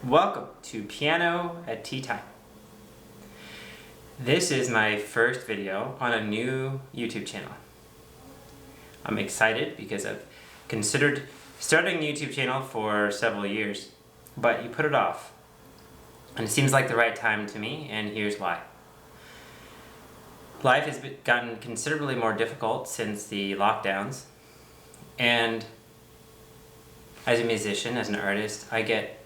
Welcome to Piano at Tea Time. This is my first video on a new YouTube channel. I'm excited because I've considered starting a YouTube channel for several years, but you put it off. And it seems like the right time to me, and here's why. Life has gotten considerably more difficult since the lockdowns, and as a musician, as an artist, I get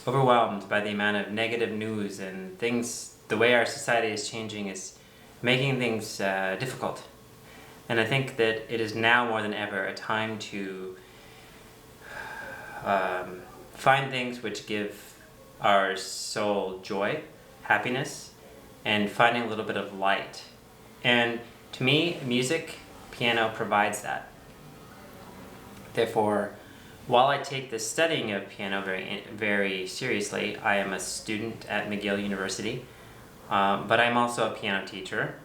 overwhelmed by the amount of negative news and things. The way our society is changing is making things difficult. And I think that it is now more than ever a time to find things which give our soul joy, happiness, and finding a little bit of light. And to me, music, piano provides that. Therefore, while I take the studying of piano very seriously, I am a student at McGill University, but I'm also a piano teacher,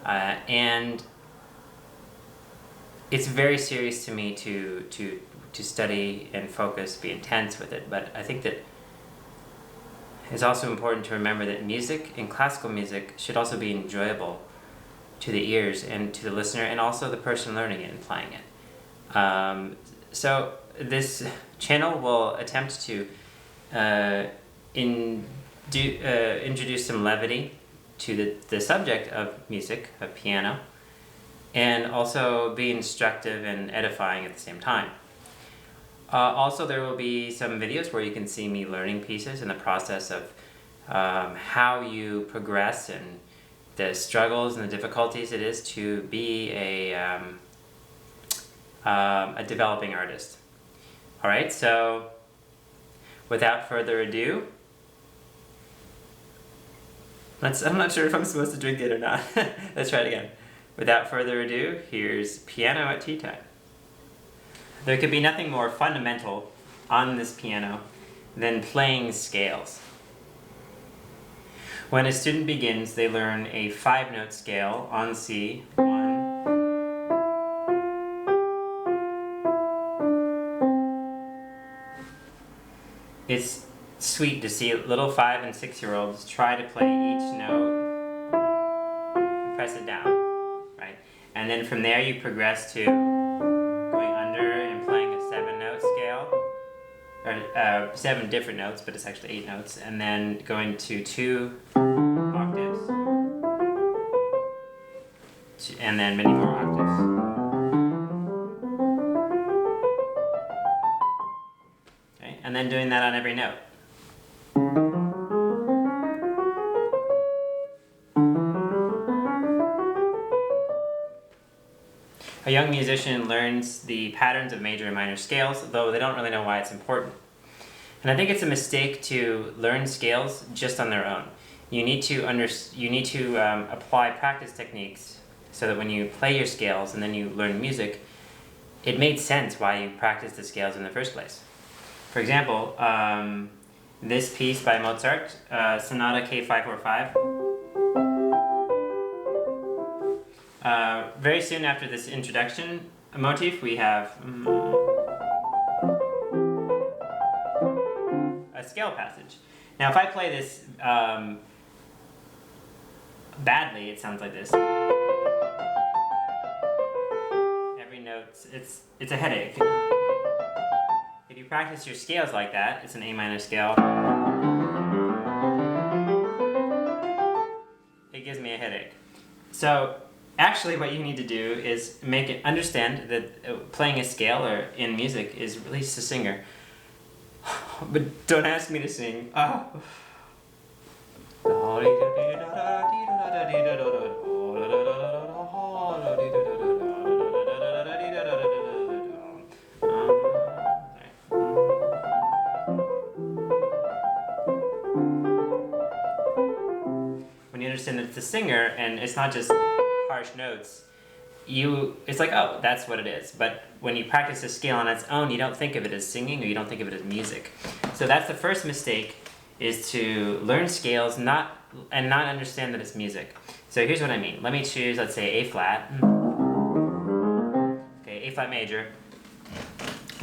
and it's very serious to me to study and focus, be intense with it. But I think that it's also important to remember that music and classical music should also be enjoyable to the ears and to the listener, and also the person learning it and playing it. So this channel will attempt to introduce some levity to the subject of music, of piano, and also be instructive and edifying at the same time. Also, there will be some videos where you can see me learning pieces and the process of how you progress and the struggles and the difficulties it is to be a developing artist. Alright, so without further ado, I'm not sure if I'm supposed to drink it or not. Let's try it again. Without further ado, here's Piano at Tea Time. There could be nothing more fundamental on this piano than playing scales. When a student begins, they learn a 5-note scale on C. It's sweet to see little 5- and 6-year-olds try to play each note and press it down, right? And then from there you progress to going under and playing a 7-note scale, or 7 different notes, but it's actually 8 notes, and then going to 2 octaves, and then many more octaves. And then doing that on every note. A young musician learns the patterns of major and minor scales, though they don't really know why it's important. And I think it's a mistake to learn scales just on their own. You need to apply practice techniques so that when you play your scales and then you learn music, it made sense why you practiced the scales in the first place. For example, this piece by Mozart, Sonata K545. Very soon after this introduction motif, we have a scale passage. Now, if I play this badly, it sounds like this. Every note, it's a headache. If you practice your scales like that, it's an A minor scale, it gives me a headache. So actually what you need to do is understand that playing a scale or in music is release the singer. But don't ask me to sing. When you understand that it's the singer and it's not just harsh notes, it's like, oh, that's what it is. But when you practice a scale on its own, you don't think of it as singing, or you don't think of it as music. So that's the first mistake, is to learn scales and not understand that it's music. So here's what I mean. Let me choose, let's say, A flat. Okay, A flat major.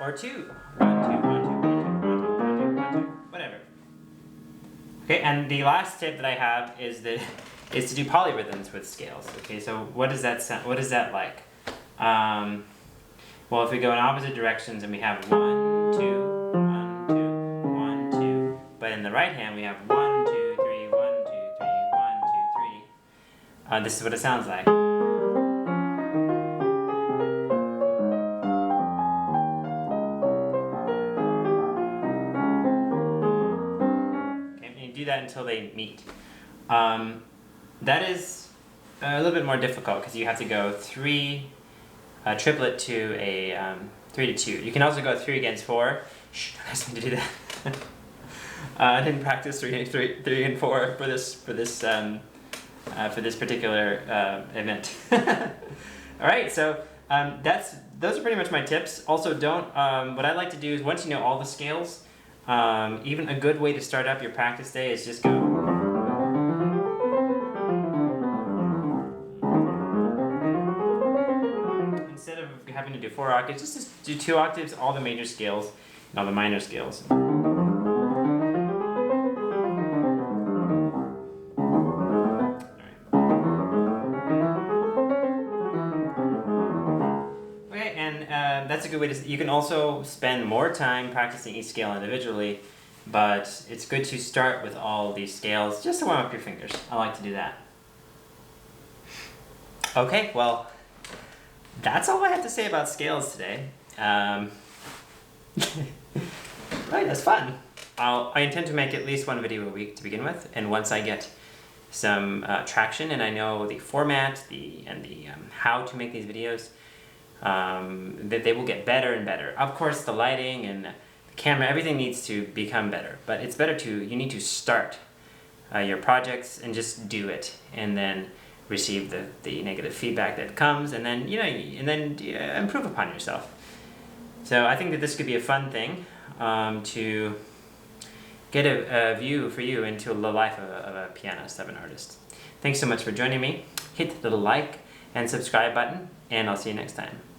or 2. 1, 2, 1, 2, 1, 2, 1, 2, 1, 2, 1, 2, whatever. Okay, and the last tip that I have is to do polyrhythms with scales. Okay, so what does that sound? What is that like? Well, if we go in opposite directions and we have 1, 2, 1, 2, 1, 2, but in the right hand we have 1, 2, 3, 1, 2, 3, 1, 2, 3. This is what it sounds like. Okay, and you do that until they meet. That is a little bit more difficult because you have to go 3. Triplet to a 3 to 2. You can also go 3 against 4. Shh, don't ask me to do that. I didn't practice 3 and 4 for this particular event. All right, so those are pretty much my tips. Also, what I like to do is once you know all the scales, even a good way to start up your practice day is just go. Instead of having to do 4 octaves, just do 2 octaves, all the major scales, and all the minor scales. Okay, and that's a good way to. You can also spend more time practicing each scale individually, but it's good to start with all these scales just to warm up your fingers. I like to do that. Okay, well. That's all I have to say about scales today. Right, that's fun. I intend to make at least 1 video a week to begin with, and once I get some traction and I know the format, and how to make these videos, that they will get better and better. Of course, the lighting and the camera, everything needs to become better, but it's better you need to start your projects and just do it, and then receive the negative feedback that comes, and then improve upon yourself. So I think that this could be a fun thing to get a view for you into the life of a pianist, of an artist. Thanks so much for joining me. Hit the like and subscribe button, and I'll see you next time.